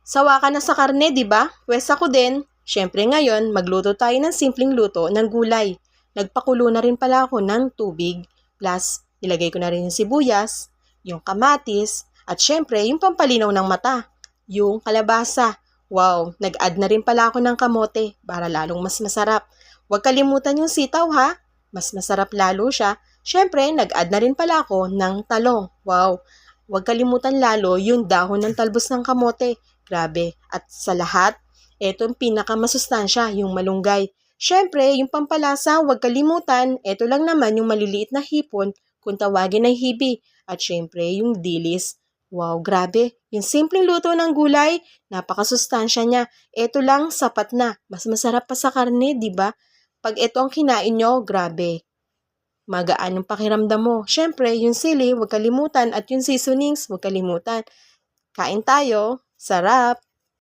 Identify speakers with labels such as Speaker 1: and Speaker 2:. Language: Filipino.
Speaker 1: Sawa ka na sa karne, di ba? Pwes ako din. Siyempre ngayon, magluto tayo ng simpleng luto ng gulay. Nagpakulo na rin pala ako ng tubig. Plus, nilagay ko na rin yung sibuyas, yung kamatis, at siyempre yung pampalinaw ng mata, yung kalabasa. Wow, nag-add na rin pala ako ng kamote para lalong mas masarap. Huwag kalimutan yung sitaw ha, mas masarap lalo siya. Siyempre, nag-add na rin pala ako ng talong. Wow, huwag kalimutan lalo yung dahon ng talbos ng kamote. Grabe. At sa lahat, eto yung pinakamasustansya, yung malunggay. Siyempre, yung pampalasa, huwag kalimutan, eto lang naman yung maliliit na hipon, kung tawagin ay hibi. At siyempre, yung dilis. Wow, grabe. Yung simpleng luto ng gulay, napakasustansya niya. Eto lang, sapat na. Mas masarap pa sa karne, di ba? Pag eto ang kinain nyo, grabe. Magaan yung pakiramdam mo. Siyempre, yung sili, huwag kalimutan. At yung seasonings, huwag kalimutan. Kain tayo. Sarap!